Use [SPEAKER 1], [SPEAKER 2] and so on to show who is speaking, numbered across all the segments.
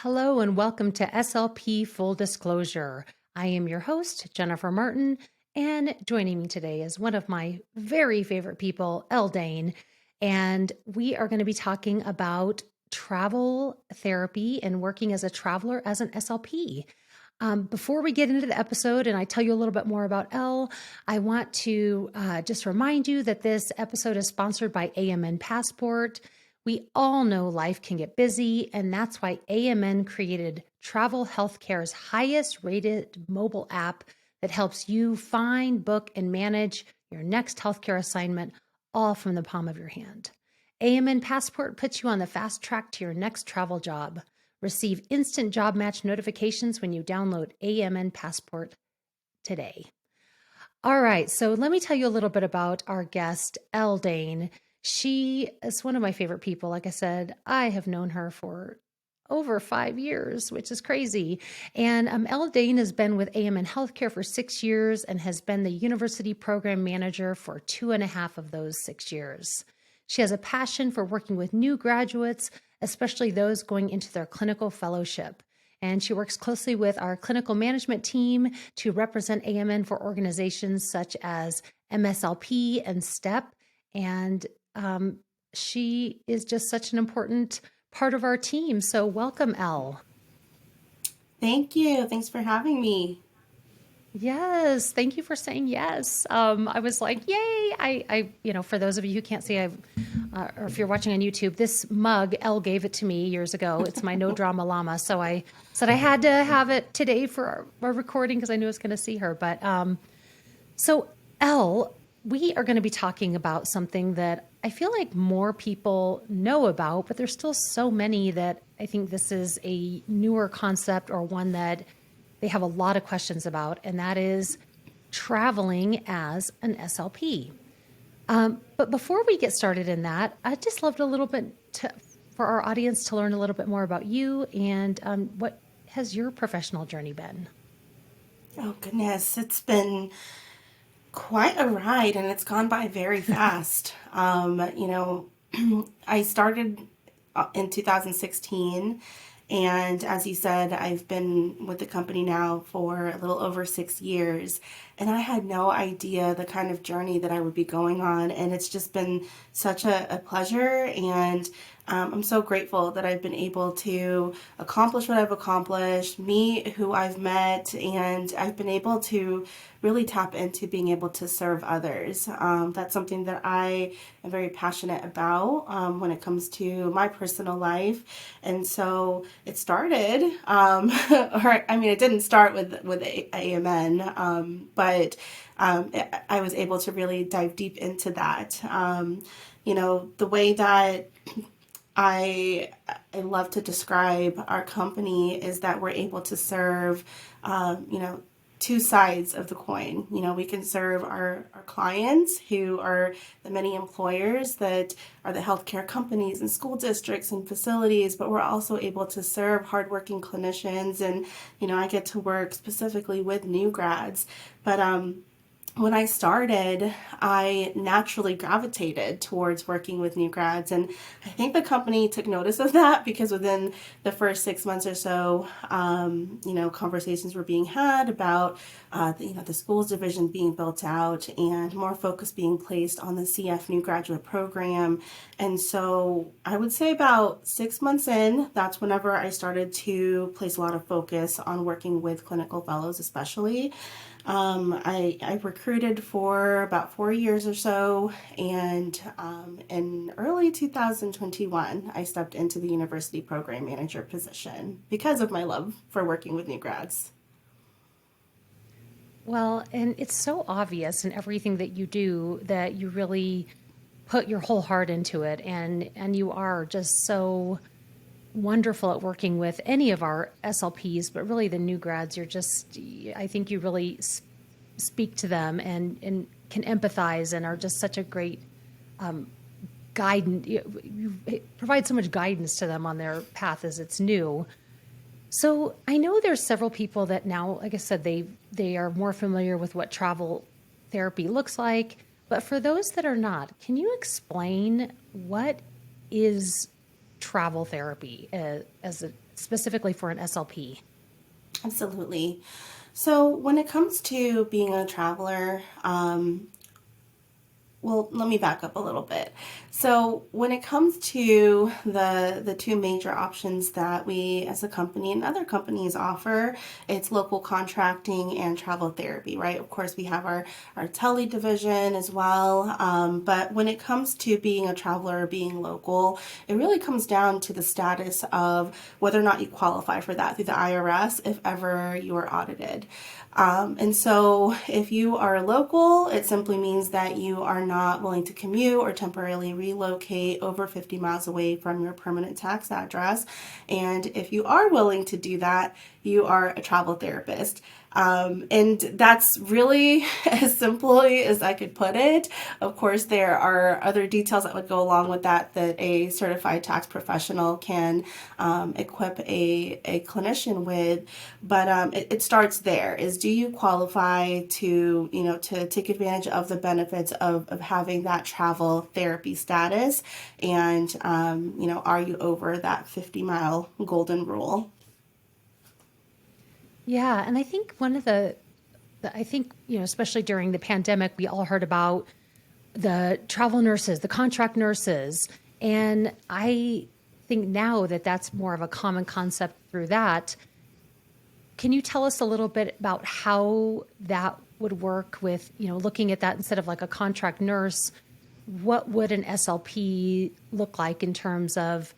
[SPEAKER 1] Hello and welcome to SLP Full Disclosure. I am your host, Jennifer Martin, and joining me today is one of my very favorite people, Elle Dane, and we are going to be talking about travel therapy and working as a traveler as an SLP. Before we get into the episode and I tell you a little bit more about Elle, I want to just remind you that this episode is sponsored by AMN Passport. We all know life can get busy, and that's why AMN created Travel Healthcare's highest rated mobile app that helps you find, book, and manage your next healthcare assignment all from the palm of your hand. AMN Passport puts you on the fast track to your next travel job. Receive instant job match notifications when you download AMN Passport today. All right, so let me tell you a little bit about our guest, Elle Dane. She is one of my favorite people. Like I said, I have known her for over 5 years, which is crazy. And Elle Dane has been with AMN Healthcare for 6 years and has been the university program manager for 2.5 of those 6 years. She has a passion for working with new graduates, especially those going into their clinical fellowship. And she works closely with our clinical management team to represent AMN for organizations such as MSLP and STEP. And she is just such an important part of our team. So welcome, Elle.
[SPEAKER 2] Thank you. Thanks for having me.
[SPEAKER 1] Yes, thank you for saying yes. I was like, yay! For those of you who can't see, or if you're watching on YouTube, this mug, Elle gave it to me years ago. It's my No Drama Llama, so I said I had to have it today for our recording because I knew I was going to see her. But so, Elle, we are going to be talking about something that I feel like more people know about, but there's still so many that I think this is a newer concept or one that they have a lot of questions about, and that is traveling as an SLP. But before we get started in that, I'd just loved a little bit for our audience to learn a little bit more about you and what has your professional journey been?
[SPEAKER 2] Oh, goodness. It's been quite a ride and it's gone by very fast. I started in 2016. And as you said, I've been with the company now for a little over 6 years. And I had no idea the kind of journey that I would be going on. And it's just been such a pleasure. And I'm so grateful that I've been able to accomplish what I've accomplished, meet who I've met, and I've been able to really tap into being able to serve others. That's something that I am very passionate about when it comes to my personal life. And so it started, it didn't start with AMN, but I was able to really dive deep into that. The way that I love to describe our company is that we're able to serve, two sides of the coin. We can serve our clients who are the many employers that are the healthcare companies and school districts and facilities, but we're also able to serve hardworking clinicians. And, I get to work specifically with new grads. But when I started, I naturally gravitated towards working with new grads. And I think the company took notice of that because within the first 6 months or so, conversations were being had about, the schools division being built out and more focus being placed on the CF new graduate program. And so I would say about 6 months in, that's whenever I started to place a lot of focus on working with clinical fellows, especially. I recruited for about 4 years or so, and in early 2021, I stepped into the university program manager position because of my love for working with new grads.
[SPEAKER 1] Well, and it's so obvious in everything that you do that you really put your whole heart into it, and you are just so wonderful at working with any of our SLPs, but really the new grads, I think you really speak to them and can empathize and are just such a great guidance. You provide so much guidance to them on their path as it's new. So I know there's several people that now, like I said, they are more familiar with what travel therapy looks like. But for those that are not, can you explain what is travel therapy as it's specifically for an SLP?
[SPEAKER 2] Absolutely. So when it comes to being a traveler, well, let me back up a little bit. So when it comes to the two major options that we as a company and other companies offer, it's local contracting and travel therapy, right? Of course, we have our tele division as well. But when it comes to being a traveler or being local, it really comes down to the status of whether or not you qualify for that through the IRS if ever you are audited. And so if you are local, it simply means that you are not willing to commute or temporarily relocate over 50 miles away from your permanent tax address. And if you are willing to do that, you are a travel therapist. And that's really as simply as I could put it. Of course, there are other details that would go along with that a certified tax professional can equip a clinician with. But it starts there is do you qualify to take advantage of the benefits of having that travel therapy status? And, are you over that 50-mile golden rule?
[SPEAKER 1] Yeah, and I think one of I think, especially during the pandemic, we all heard about the travel nurses, the contract nurses. And I think now that that's more of a common concept through that. Can you tell us a little bit about how that would work with, looking at that instead of like a contract nurse? What would an SLP look like in terms of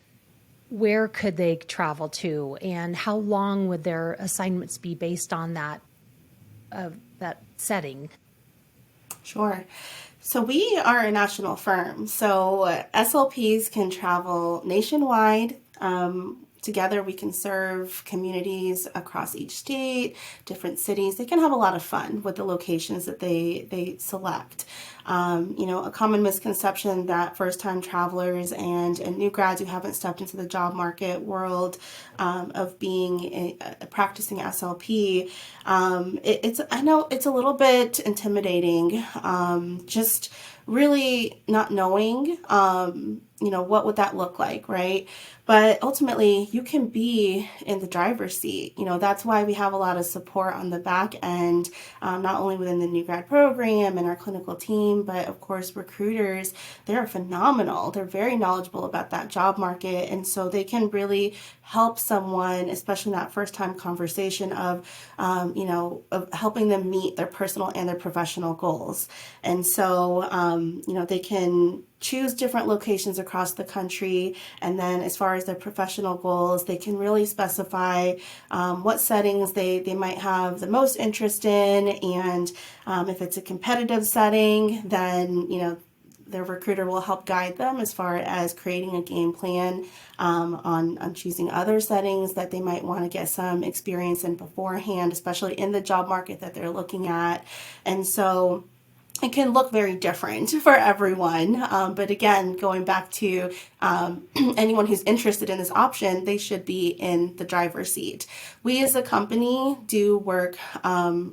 [SPEAKER 1] where could they travel to and how long would their assignments be based on that setting?
[SPEAKER 2] Sure. So we are a national firm. So SLPs can travel nationwide. Together, we can serve communities across each state, different cities. They can have a lot of fun with the locations that they select. A common misconception that first-time travelers and new grads who haven't stepped into the job market world of being a practicing SLP, I know it's a little bit intimidating. Just really not knowing, what would that look like, right? But ultimately, you can be in the driver's seat. That's why we have a lot of support on the back end, not only within the new grad program and our clinical team, but of course, recruiters. They're phenomenal. They're very knowledgeable about that job market. And so they can really help someone, especially in that first time conversation of helping them meet their personal and their professional goals. And so, they can choose different locations across the country. And then as far as their professional goals, they can really specify what settings they might have the most interest in. And if it's a competitive setting, then, their recruiter will help guide them as far as creating a game plan on choosing other settings that they might want to get some experience in beforehand, especially in the job market that they're looking at. And so it can look very different for everyone. But again, going back to anyone who's interested in this option, they should be in the driver's seat. We as a company do work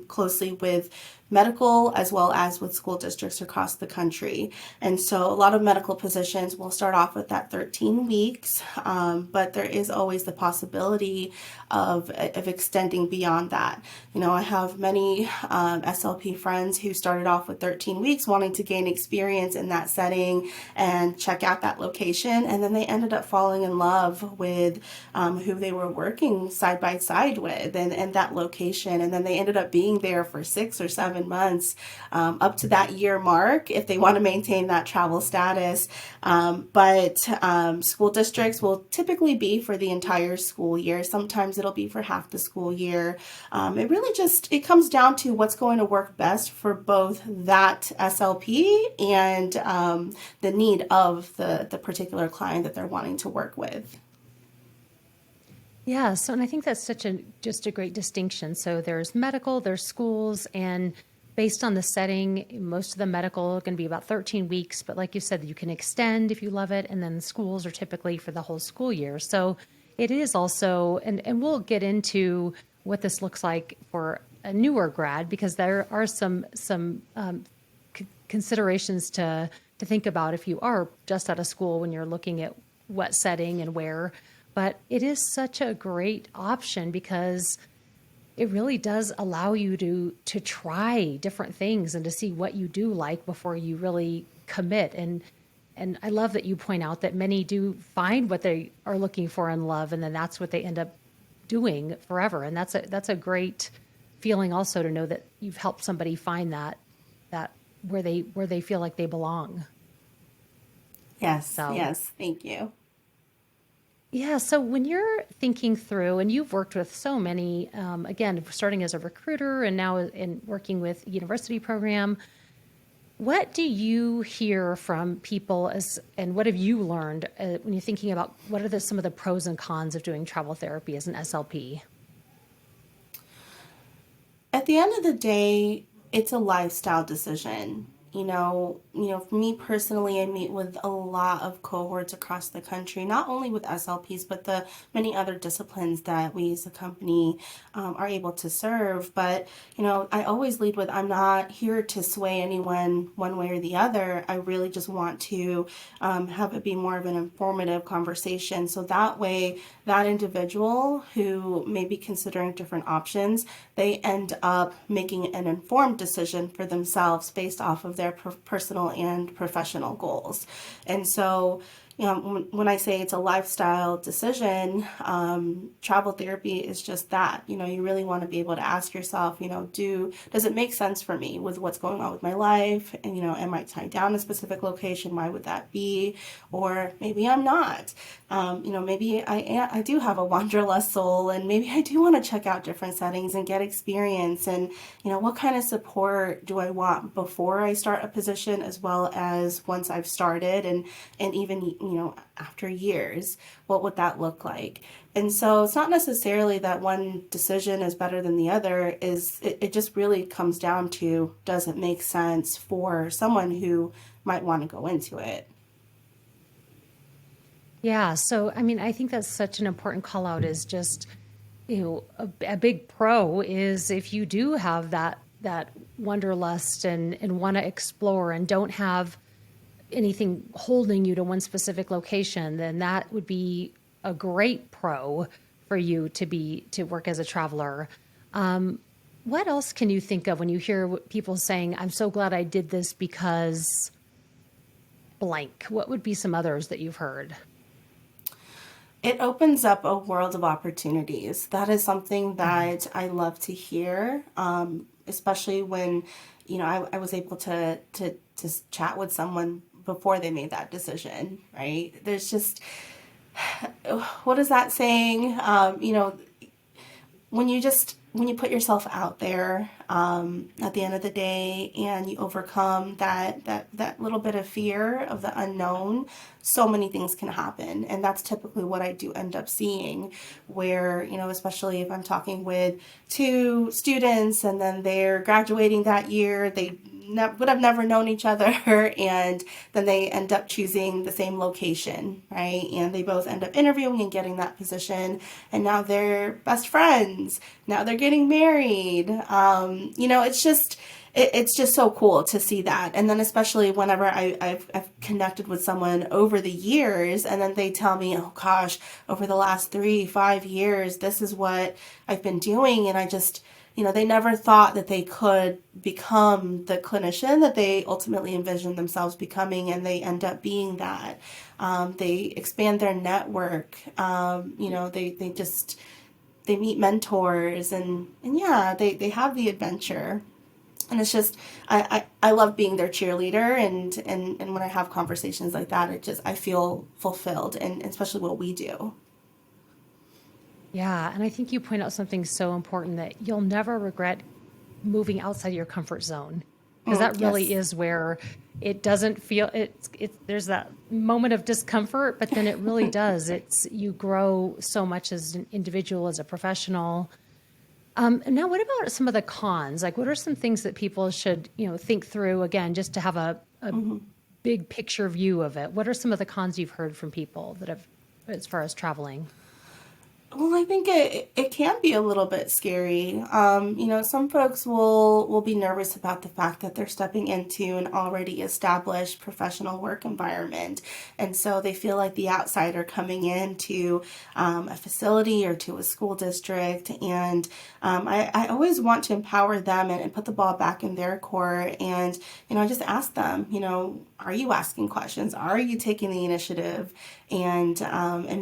[SPEAKER 2] closely with medical as well as with school districts across the country. And so a lot of medical positions will start off with that 13 weeks, but there is always the possibility of extending beyond that. I have many SLP friends who started off with 13 weeks wanting to gain experience in that setting and check out that location. And then they ended up falling in love with who they were working side by side with and that location. And then they ended up being there for 6 or 7 months, up to that year mark if they want to maintain that travel status. But school districts will typically be for the entire school year. Sometimes it'll be for half the school year. It really it comes down to what's going to work best for both that SLP and the need of the particular client that they're wanting to work with.
[SPEAKER 1] Yeah, so and I think that's just a great distinction. So there's medical, there's schools, and based on the setting, most of the medical are going to be about 13 weeks, but like you said, you can extend if you love it, and then the schools are typically for the whole school year. So it is also, and we'll get into what this looks like for a newer grad because there are some considerations to think about if you are just out of school when you're looking at what setting and where. but it is such a great option because it really does allow you to try different things and to see what you do like before you really commit. And I love that you point out that many do find what they are looking for in love, and then that's what they end up doing forever. And that's a great feeling also to know that you've helped somebody find that where they feel like they belong.
[SPEAKER 2] Yes,
[SPEAKER 1] So
[SPEAKER 2] yes, thank you.
[SPEAKER 1] yeah. So when you're thinking through, and you've worked with so many, again, starting as a recruiter and now in working with university program, what do you hear from people and what have you learned when you're thinking about what are some of the pros and cons of doing travel therapy as an SLP?
[SPEAKER 2] At the end of the day, it's a lifestyle decision. For me personally, I meet with a lot of cohorts across the country, not only with SLPs, but the many other disciplines that we as a company are able to serve. But, I always lead with I'm not here to sway anyone one way or the other. I really just want to have it be more of an informative conversation. So that way, that individual who may be considering different options, they end up making an informed decision for themselves based off of their personal and professional goals. And so, when I say it's a lifestyle decision, travel therapy is just that. You really want to be able to ask yourself, does it make sense for me with what's going on with my life? And, am I tied down in a specific location? Why would that be? Or maybe I'm not. Maybe I do have a wanderlust soul, and maybe I do want to check out different settings and get experience. And, what kind of support do I want before I start a position as well as once I've started, and even, after years, what would that look like? And so it's not necessarily that one decision is better than the other. It just really comes down to, does it make sense for someone who might want to go into it?
[SPEAKER 1] Yeah. So, I mean, I think that's such an important call out is just, a big pro is if you do have that wanderlust and want to explore and don't have anything holding you to one specific location, then that would be a great pro for you to work as a traveler. What else can you think of when you hear people saying, "I'm so glad I did this because blank"? What would be some others that you've heard?
[SPEAKER 2] It opens up a world of opportunities. That is something that I love to hear, especially when, I was able to chat with someone before they made that decision, right? There's just, what is that saying? When you put yourself out there, at the end of the day, and you overcome that little bit of fear of the unknown, so many things can happen. And that's typically what I do end up seeing, where, especially if I'm talking with two students and then they're graduating that year, they would have never known each other, and then they end up choosing the same location, right? And they both end up interviewing and getting that position, and now they're best friends. Now they're getting married. It's just so cool to see that. And then especially whenever I've connected with someone over the years, and then they tell me, oh gosh, over the last 3-5 years, this is what I've been doing, and I just, they never thought that they could become the clinician that they ultimately envisioned themselves becoming, and they end up being that. They expand their network. They meet mentors, and yeah, they have the adventure. And it's just, I love being their cheerleader, and when I have conversations like that, I feel fulfilled, and especially what we do.
[SPEAKER 1] Yeah, and I think you point out something so important that you'll never regret moving outside your comfort zone because that really
[SPEAKER 2] Yes.
[SPEAKER 1] is where it doesn't feel it's there's that moment of discomfort, but then it really does. It's you grow so much as an individual, as a professional. And now what about some of the cons? Like what are some things that people should, think through again, just to have a big picture view of it? What are some of the cons you've heard from people that have as far as traveling?
[SPEAKER 2] Well, I think it can be a little bit scary. Some folks will be nervous about the fact that they're stepping into an already established professional work environment, and so they feel like the outsider coming into a facility or to a school district. And I always want to empower them and put the ball back in their court, and just ask them, are you asking questions? Are you taking the initiative? And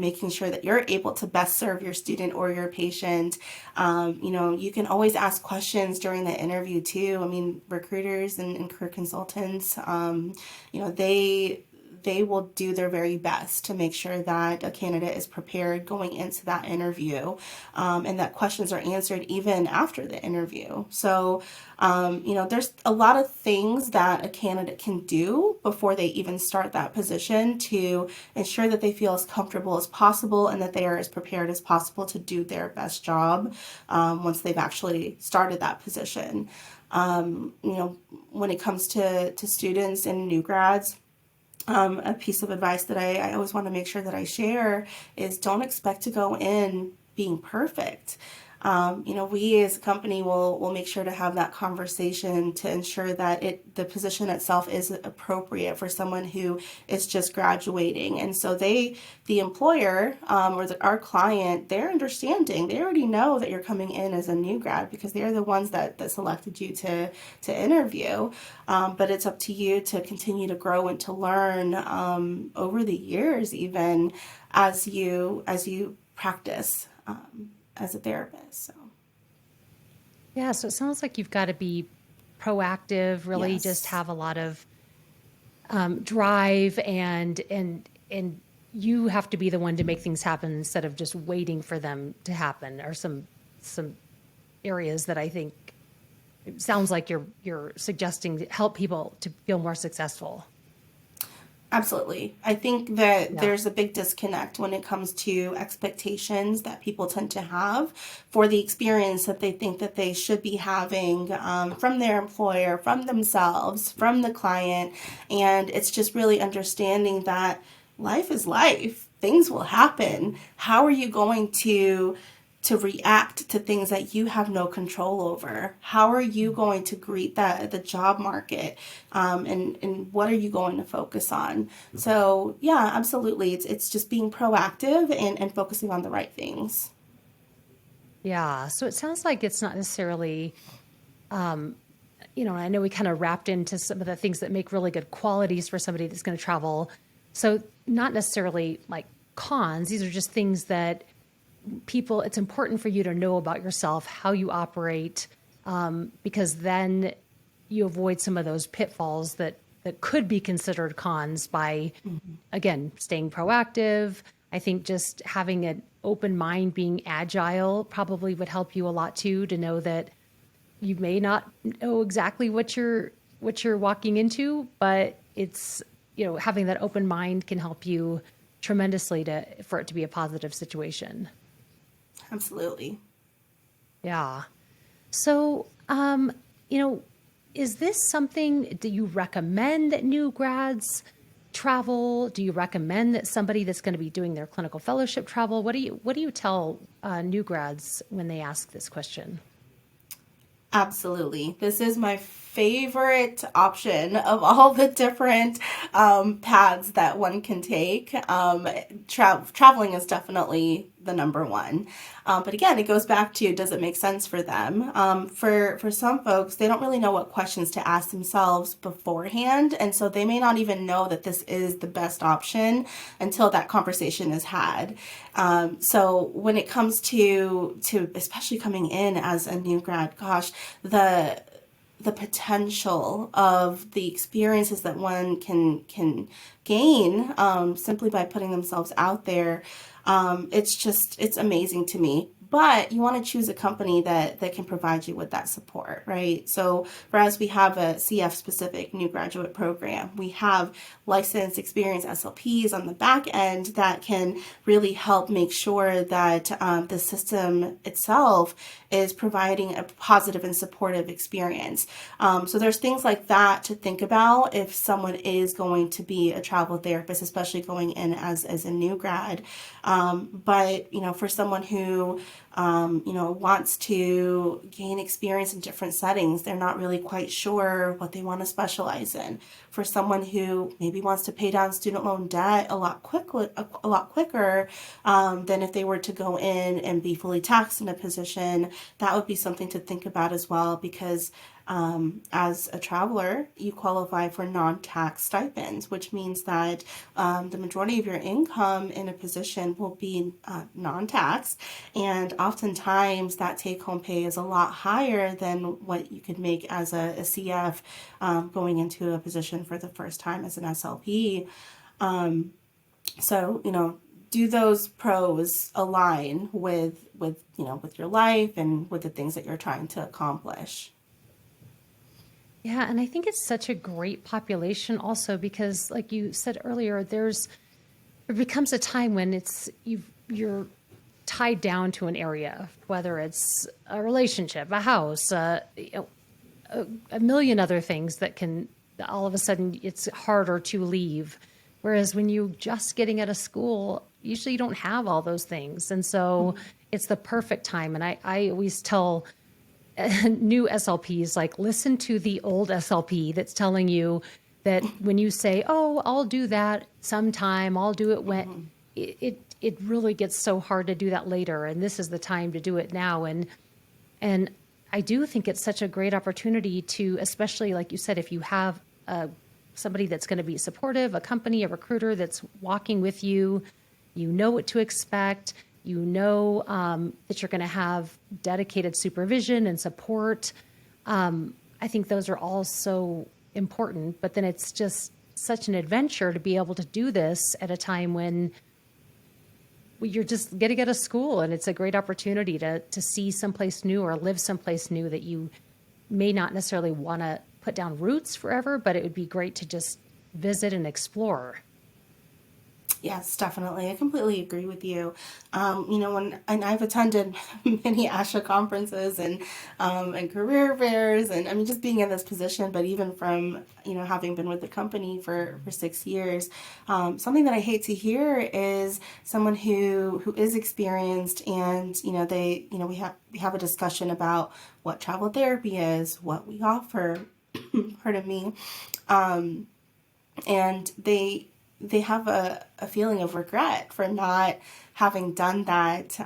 [SPEAKER 2] making sure that you're able to best serve your student or your patient. You can always ask questions during the interview too. I mean, recruiters and career consultants, they will do their very best to make sure that a candidate is prepared going into that interview, and that questions are answered even after the interview. So, there's a lot of things that a candidate can do before they even start that position to ensure that they feel as comfortable as possible and that they are as prepared as possible to do their best job once they've actually started that position. When it comes to students and new grads, a piece of advice that I always want to make sure that I share is don't expect to go in being perfect. We as a company will make sure to have that conversation to ensure that the position itself is appropriate for someone who is just graduating. And so the employer, our client, they're understanding. They already know that you're coming in as a new grad because they're the ones that selected you to interview. But it's up to you to continue to grow and to learn over the years, even as you practice as a therapist. So
[SPEAKER 1] Yeah, so it sounds like you've got to be proactive, really just
[SPEAKER 2] yes,
[SPEAKER 1] have a lot of drive, and you have to be the one to make things happen instead of just waiting for them to happen. Or some areas that I think it sounds like you're suggesting to help people to feel more successful.
[SPEAKER 2] absolutely. I think that
[SPEAKER 1] Yeah.
[SPEAKER 2] there's a big disconnect when it comes to expectations that people tend to have for the experience that they think that they should be having from their employer, from themselves, from the client. And it's just really understanding that life is life. Things will happen. How are you going to react to things that you have no control over? How are you going to greet the job market? And what are you going to focus on? So yeah, absolutely. It's just being proactive and focusing on the right things.
[SPEAKER 1] Yeah. So it sounds like it's not necessarily, I know we kind of wrapped into some of the things that make really good qualities for somebody that's going to travel. So not necessarily like cons, these are just things that people, it's important for you to know about yourself, how you operate, because then you avoid some of those pitfalls that could be considered cons by, again, staying proactive. I think just having an open mind, being agile probably would help you a lot too, to know that you may not know exactly what you're walking into, but it's, having that open mind can help you tremendously for it to be a positive situation.
[SPEAKER 2] Absolutely.
[SPEAKER 1] Yeah. So, is this something, do you recommend that new grads travel? Do you recommend that somebody that's going to be doing their clinical fellowship travel? What do you tell new grads when they ask this question?
[SPEAKER 2] Absolutely. This is my favorite option of all the different paths that one can take. Traveling is definitely the number one. But again, it goes back to, does it make sense for them? For some folks, they don't really know what questions to ask themselves beforehand. And so they may not even know that this is the best option until that conversation is had. So when it comes to especially coming in as a new grad, gosh, the potential of the experiences that one can gain simply by putting themselves out there, it's amazing to me. But you want to choose a company that can provide you with that support, right? So for us, we have a CF specific new graduate program. We have licensed experienced SLPs on the back end that can really help make sure that the system itself is providing a positive and supportive experience. So there's things like that to think about if someone is going to be a travel therapist, especially going in as a new grad. But for someone who wants to gain experience in different settings, they're not really quite sure what they want to specialize in. For someone who maybe wants to pay down student loan debt a lot quicker than if they were to go in and be fully taxed in a position, that would be something to think about as well, because as a traveler, you qualify for non-tax stipends, which means that the majority of your income in a position will be non-tax, and oftentimes that take-home pay is a lot higher than what you could make as a CF going into a position for the first time as an SLP. So, do those pros align with your life and with the things that you're trying to accomplish?
[SPEAKER 1] Yeah, and I think it's such a great population also because, like you said earlier, there becomes a time when you're tied down to an area, whether it's a relationship, a house, a million other things that can all of a sudden it's harder to leave. Whereas when you just getting out of school, usually you don't have all those things, and so it's the perfect time. And I always tell new SLPs, like, listen to the old SLP that's telling you that when you say, oh, I'll do that sometime, I'll do it when it really gets so hard to do that later. And this is the time to do it now. And I do think it's such a great opportunity to, especially like you said, if you have somebody that's going to be supportive, a company, a recruiter that's walking with you, you know what to expect. You know that you're going to have dedicated supervision and support. I think those are all so important. But then it's just such an adventure to be able to do this at a time when you're just getting out of school, and it's a great opportunity to see someplace new or live someplace new that you may not necessarily want to put down roots forever, but it would be great to just visit and explore.
[SPEAKER 2] Yes, definitely. I completely agree with you. And I've attended many ASHA conferences and career fairs, and I mean just being in this position, but even from having been with the company for 6 years, something that I hate to hear is someone who is experienced, and we have a discussion about what travel therapy is, what we offer. Pardon me. And they have a feeling of regret for not having done that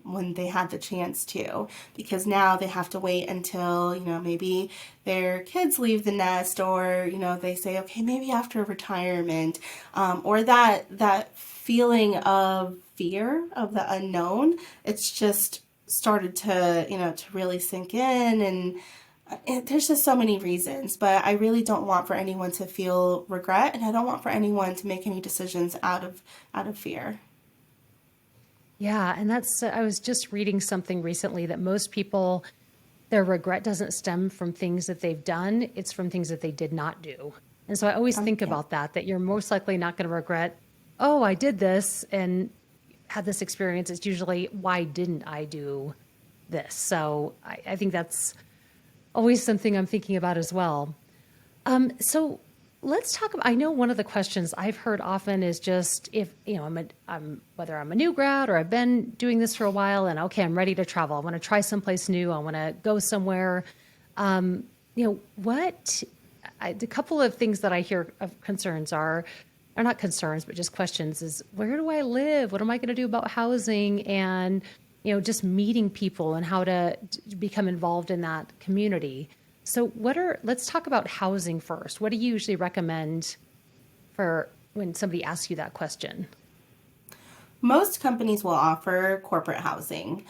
[SPEAKER 2] when they had the chance to, because now they have to wait until maybe their kids leave the nest, or they say, okay, maybe after retirement, or that feeling of fear of the unknown. It's just started to really sink in, and there's just so many reasons, but I really don't want for anyone to feel regret, and I don't want for anyone to make any decisions out of fear.
[SPEAKER 1] Yeah, and that's, I was just reading something recently that most people, their regret doesn't stem from things that they've done, it's from things that they did not do. And so I always think
[SPEAKER 2] Yeah.
[SPEAKER 1] about that you're most likely not going to regret, oh, I did this and had this experience. It's usually, why didn't I do this? So I think that's always something I'm thinking about as well. So let's talk about, I know one of the questions I've heard often is just if, I'm whether I'm a new grad or I've been doing this for a while and okay, I'm ready to travel. I want to try someplace new. I want to go somewhere. A couple of things that I hear of concerns are not concerns, but just questions is, where do I live? What am I going to do about housing? And just meeting people and how to become involved in that community. So let's talk about housing first. What do you usually recommend for when somebody asks you that question?
[SPEAKER 2] Most companies will offer corporate housing.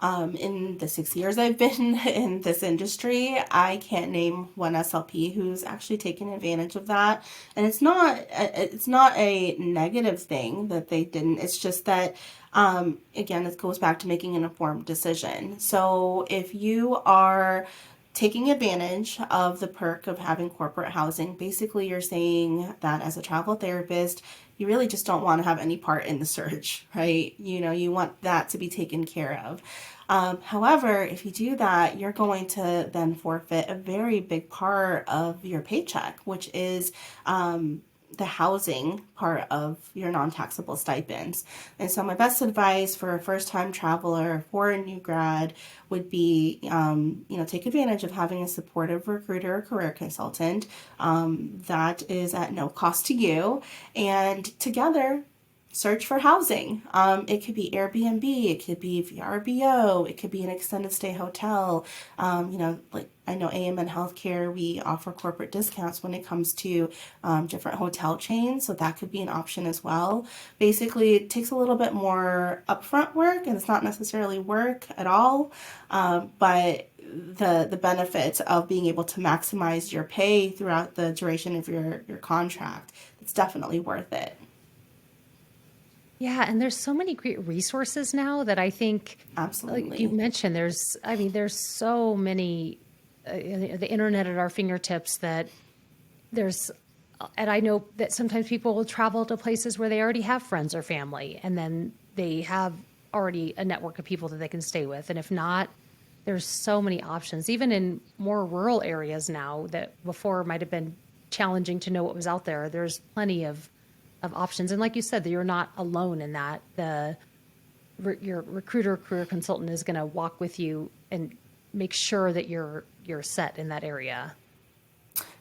[SPEAKER 2] In the 6 years I've been in this industry, I can't name one SLP who's actually taken advantage of that. And it's not a negative thing that they didn't. It's just that Again, this goes back to making an informed decision. So if you are taking advantage of the perk of having corporate housing, basically you're saying that as a travel therapist, you really just don't want to have any part in the search, right? You want that to be taken care of. However, if you do that, you're going to then forfeit a very big part of your paycheck, which is the housing part of your non-taxable stipends. And so my best advice for a first-time traveler, for a new grad, would be, take advantage of having a supportive recruiter or career consultant that is at no cost to you. And together, search for housing. It could be Airbnb, it could be VRBO, it could be an extended stay hotel. Like I know AMN Healthcare, we offer corporate discounts when it comes to different hotel chains, so that could be an option as well. Basically, it takes a little bit more upfront work, and it's not necessarily work at all, but the benefits of being able to maximize your pay throughout the duration of your contract, it's definitely worth it.
[SPEAKER 1] Yeah, and there's so many great resources now that I think, like you
[SPEAKER 2] Absolutely.
[SPEAKER 1] mentioned, there's so many, the internet at our fingertips that there's, and I know that sometimes people will travel to places where they already have friends or family, and then they have already a network of people that they can stay with. And if not, there's so many options, even in more rural areas now that before might have been challenging to know what was out there. There's plenty of options. And like you said, that you're not alone in that. Your recruiter, career consultant is going to walk with you and make sure that you're set in that area.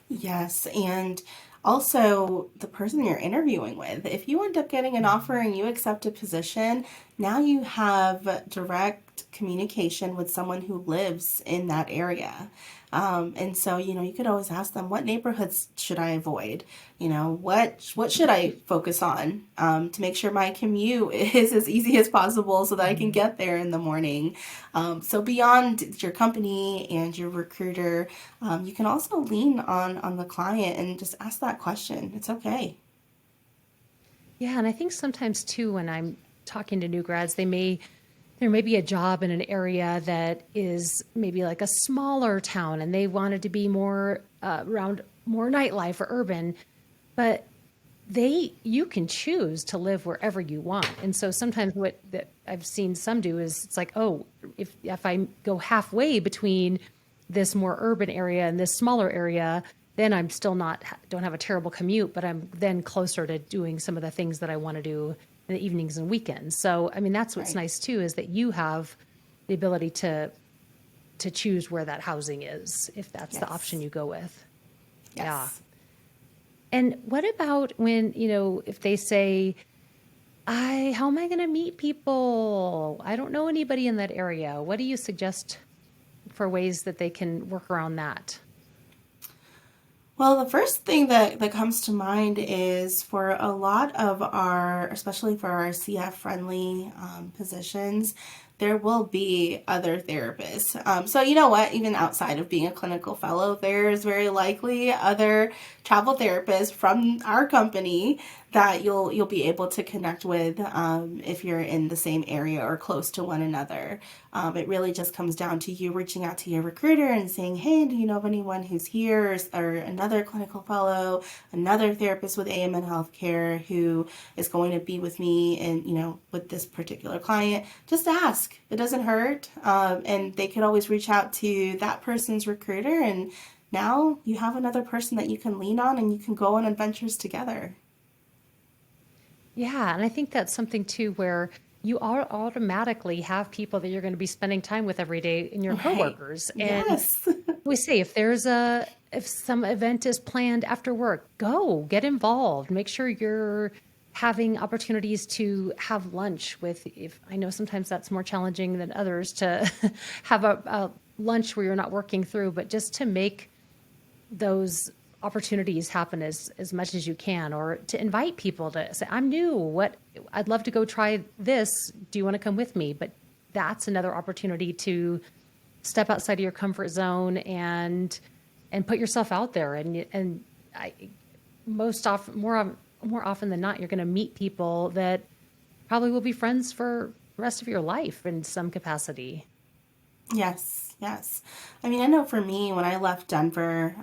[SPEAKER 2] Yes, and also the person you're interviewing with. If you end up getting an offer and you accept a position, now you have direct communication with someone who lives in that area. And so, you could always ask them, what neighborhoods should I avoid? What should I focus on to make sure my commute is as easy as possible so that I can get there in the morning. So beyond your company and your recruiter, you can also lean on the client and just ask that question. It's okay.
[SPEAKER 1] Yeah, and I think sometimes too, when I'm talking to new grads, there may be a job in an area that is maybe like a smaller town, and they wanted to be more around more nightlife or urban, but you can choose to live wherever you want. And so sometimes what that I've seen some do is it's like, oh, if I go halfway between this more urban area and this smaller area, then I'm still not don't have a terrible commute, but I'm then closer to doing some of the things that I want to do in the evenings and weekends. So I mean, that's what's
[SPEAKER 2] Right.
[SPEAKER 1] nice too, is that you have the ability to choose where that housing is if that's the option
[SPEAKER 2] Yes.
[SPEAKER 1] you go with. Yeah.
[SPEAKER 2] Yes.
[SPEAKER 1] And what about when, if they say, how am I going to meet people? I don't know anybody in that area. What do you suggest for ways that they can work around that?
[SPEAKER 2] Well, the first thing that comes to mind is for a lot of especially for our CF friendly positions, there will be other therapists. So, you know what? Even outside of being a clinical fellow, there's very likely other travel therapists from our company that you'll be able to connect with if you're in the same area or close to one another. It really just comes down to you reaching out to your recruiter and saying, "Hey, do you know of anyone who's here, or another clinical fellow, another therapist with AMN Healthcare who is going to be with me and with this particular client?" Just ask. It doesn't hurt, and they could always reach out to that person's recruiter, and now you have another person that you can lean on, and you can go on adventures together.
[SPEAKER 1] Yeah, and I think that's something too where you are automatically have people that you're going to be spending time with every day in your
[SPEAKER 2] Right.
[SPEAKER 1] coworkers. And
[SPEAKER 2] Yes.
[SPEAKER 1] we say if some event is planned after work, go get involved. Make sure you're having opportunities to have lunch with, if I know sometimes that's more challenging than others to have a lunch where you're not working through, but just to make those opportunities happen as much as you can, or to invite people to say, I'm new, I'd love to go try this. Do you want to come with me? But that's another opportunity to step outside of your comfort zone and put yourself out there. And I, most often, more often than not, you're going to meet people that probably will be friends for the rest of your life in some capacity.
[SPEAKER 2] Yes, yes. I mean, I know for me, when I left Denver,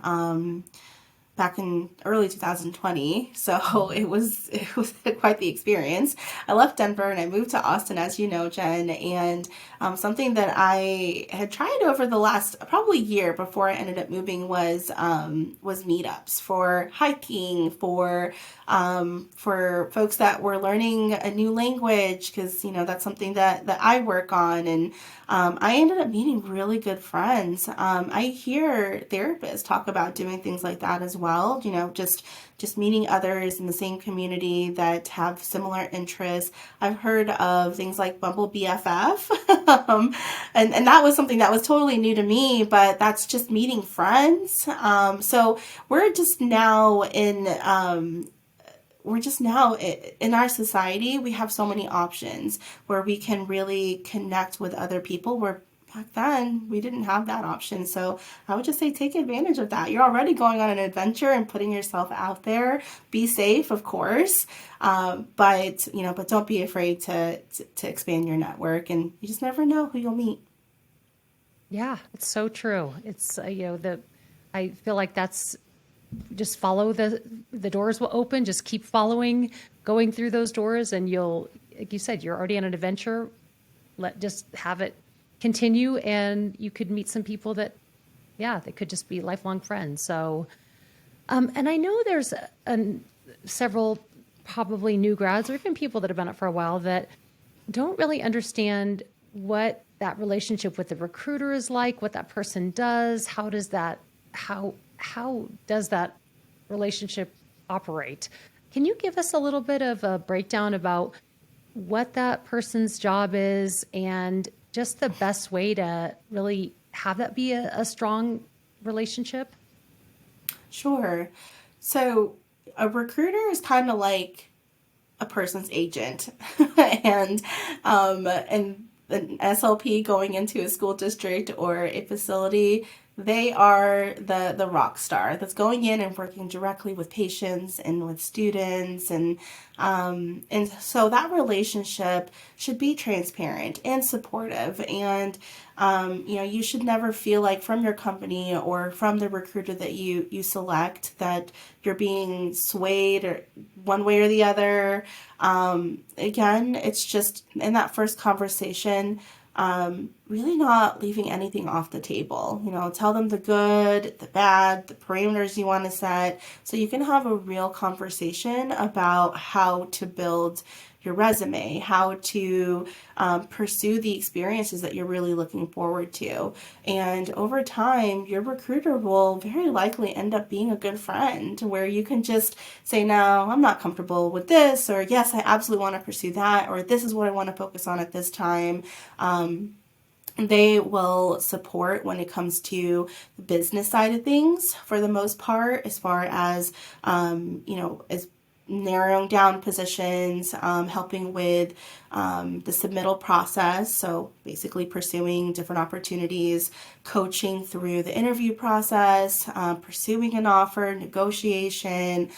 [SPEAKER 2] back in early 2020. So it was quite the experience. I left Denver and I moved to Austin, as you know, Jen. And something that I had tried over the last probably year before I ended up moving was meetups for hiking, for folks that were learning a new language, because that's something that I work on. And I ended up meeting really good friends. I hear therapists talk about doing things like that as well. Just meeting others in the same community that have similar interests. I've heard of things like Bumble BFF, and that was something that was totally new to me. But that's just meeting friends. So we're just now in. We're just now in our society, we have so many options where we can really connect with other people, where back then we didn't have that option. So I would just say take advantage of that. You're already going on an adventure and putting yourself out there. Be safe, of course, but don't be afraid to expand your network, and you just never know who you'll meet.
[SPEAKER 1] Yeah, it's so true. It's I feel like that's just follow the doors will open. Just keep following, going through those doors, and you'll, like you said, you're already on an adventure. Just have it continue, and you could meet some people that, yeah, they could just be lifelong friends. So, and I know there's several probably new grads or even people that have been up for a while that don't really understand what that relationship with the recruiter is like, what that person does, how does that relationship operate? Can you give us a little bit of a breakdown about what that person's job is and just the best way to really have that be a strong relationship?
[SPEAKER 2] Sure. So a recruiter is kind of like a person's agent, and an SLP going into a school district or a facility, they are the rock star that's going in and working directly with patients and with students, and so that relationship should be transparent and supportive. And you should never feel like from your company or from the recruiter that you select that you're being swayed or one way or the other. Again, it's just in that first conversation, really not leaving anything off the table. Tell them the good, the bad, the parameters you want to set, so you can have a real conversation about how to build your resume, how to pursue the experiences that you're really looking forward to. And over time, your recruiter will very likely end up being a good friend, where you can just say, no, I'm not comfortable with this, or yes, I absolutely want to pursue that, or this is what I want to focus on at this time. They will support when it comes to the business side of things for the most part, as far as, as narrowing down positions, helping with the submittal process. So basically pursuing different opportunities, coaching through the interview process, pursuing an offer, negotiation,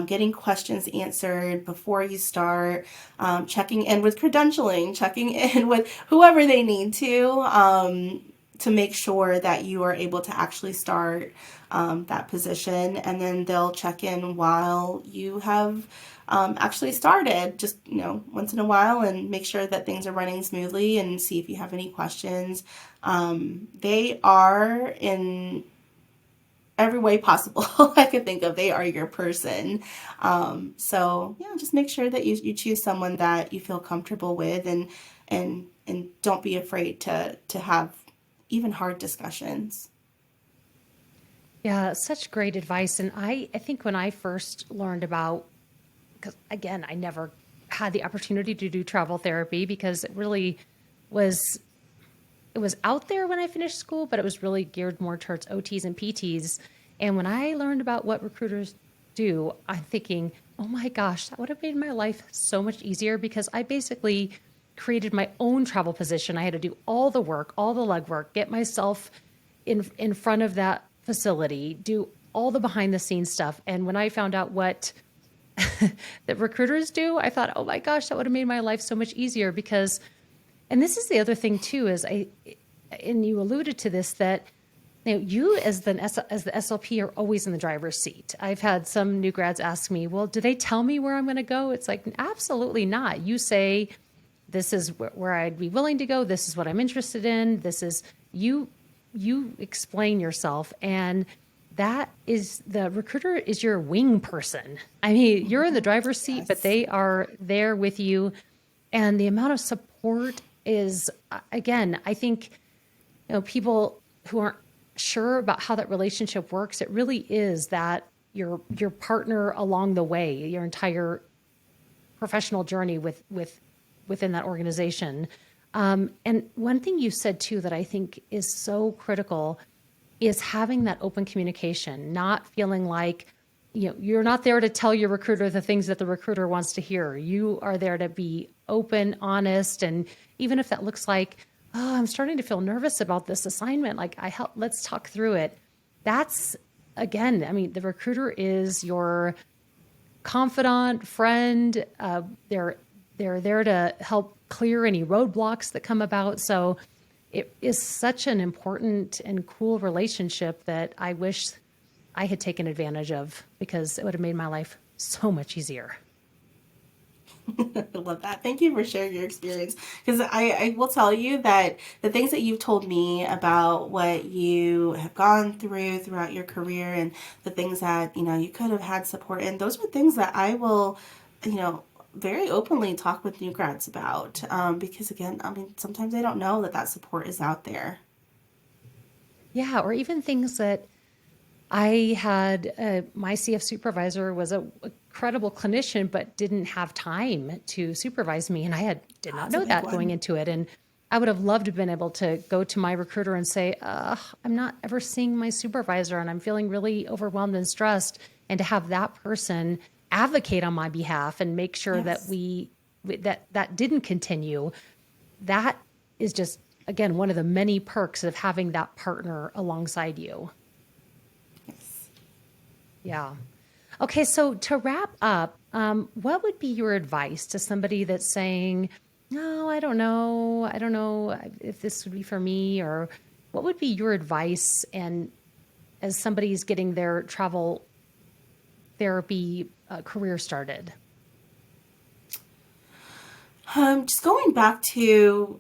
[SPEAKER 2] getting questions answered before you start, checking in with credentialing, checking in with whoever they need to make sure that you are able to actually start that position. And then they'll check in while you have actually started, just once in a while, and make sure that things are running smoothly and see if you have any questions. They are, in every way possible I could think of, they are your person. So yeah, just make sure that you choose someone that you feel comfortable with, and don't be afraid to have even hard discussions.
[SPEAKER 1] Yeah, such great advice. And I think when I first learned about, because again, I never had the opportunity to do travel therapy because it really was, it was out there when I finished school, but it was really geared more towards OTs and PTs. And when I learned about what recruiters do, I'm thinking, oh my gosh, that would have made my life so much easier, because I basically created my own travel position. I had to do all the work, all the legwork, get myself in front of that facility, do all the behind the scenes stuff. And when I found out what that recruiters do, I thought, oh my gosh, that would have made my life so much easier because, and this is the other thing too, and you alluded to this, that you as the SLP are always in the driver's seat. I've had some new grads ask me, well, do they tell me where I'm going to go? It's like, absolutely not. You say, this is where I'd be willing to go. This is what I'm interested in. This is you explain yourself. And that is, the recruiter is your wing person. I mean, you're in the driver's seat,
[SPEAKER 2] Yes.
[SPEAKER 1] but they are there with you. And the amount of support is, again, I think, people who aren't sure about how that relationship works, it really is that your partner along the way, your entire professional journey within that organization. And one thing you said too that I think is so critical is having that open communication, not feeling like, you're not there to tell your recruiter the things that the recruiter wants to hear. You are there to be open, honest, and even if that looks like, oh, I'm starting to feel nervous about this assignment, like let's talk through it. That's, again, I mean, the recruiter is your confidant, friend. They're there to help clear any roadblocks that come about. So it is such an important and cool relationship that I wish I had taken advantage of, because it would have made my life so much easier.
[SPEAKER 2] I love that. Thank you for sharing your experience. Because I will tell you that the things that you've told me about what you have gone throughout your career and the things that, you could have had support in, those are things that I will, very openly talk with new grads about. Because again, I mean, sometimes they don't know that support is out there.
[SPEAKER 1] Yeah. Or even things that I had, my CF supervisor was a incredible clinician, but didn't have time to supervise me. And I did not know that going into it. And I would have loved to have been able to go to my recruiter and say, I'm not ever seeing my supervisor and I'm feeling really overwhelmed and stressed. And to have that person advocate on my behalf and make sure
[SPEAKER 2] Yes.
[SPEAKER 1] that didn't continue. That is just, again, one of the many perks of having that partner alongside you.
[SPEAKER 2] Yes.
[SPEAKER 1] Yeah. Okay, so to wrap up, what would be your advice to somebody that's saying, no, I don't know if this would be for me, or what would be your advice? And as somebody's getting their travel therapy career started?
[SPEAKER 2] Just going back to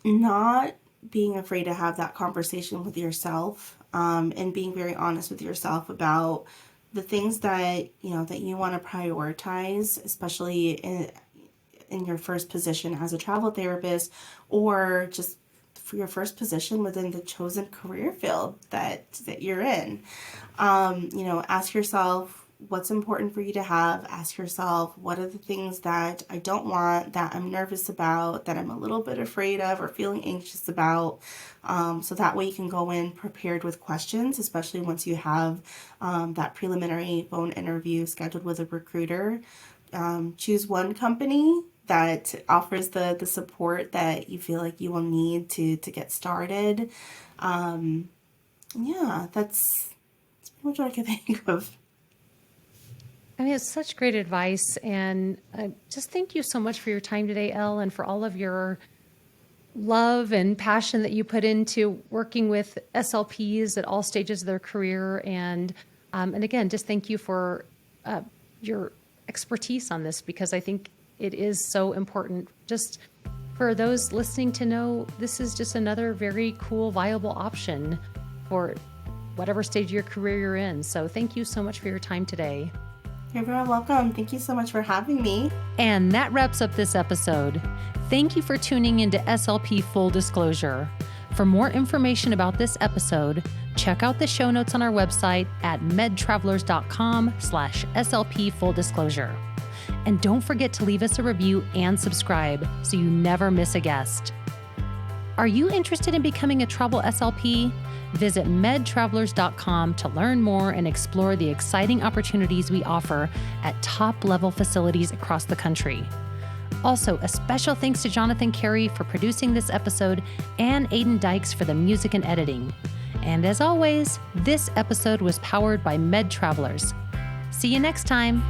[SPEAKER 2] not being afraid to have that conversation with yourself, and being very honest with yourself about the things that you want to prioritize, especially in your first position as a travel therapist, or just for your first position within the chosen career field that you're in. Ask yourself what's important for you to have. Ask yourself, what are the things that I don't want, that I'm nervous about, that I'm a little bit afraid of or feeling anxious about. So that way you can go in prepared with questions, especially once you have that preliminary phone interview scheduled with a recruiter. Choose one company that offers the support that you feel like you will need to get started. That's pretty much what I can think of.
[SPEAKER 1] I mean, it's such great advice. And just thank you so much for your time today, Elle, and for all of your love and passion that you put into working with SLPs at all stages of their career. And again, just thank you for your expertise on this, because I think it is so important just for those listening to know this is just another very cool, viable option for whatever stage of your career you're in. So thank you so much for your time today.
[SPEAKER 2] You're very welcome. Thank you so much for having me.
[SPEAKER 1] And that wraps up this episode. Thank you for tuning into SLP Full Disclosure. For more information about this episode, check out the show notes on our website at medtravelers.com/SLP Full Disclosure. And don't forget to leave us a review and subscribe so you never miss a guest. Are you interested in becoming a travel SLP? Visit medtravelers.com to learn more and explore the exciting opportunities we offer at top-level facilities across the country. Also, a special thanks to Jonathan Carey for producing this episode and Aiden Dykes for the music and editing. And as always, this episode was powered by Med Travelers. See you next time.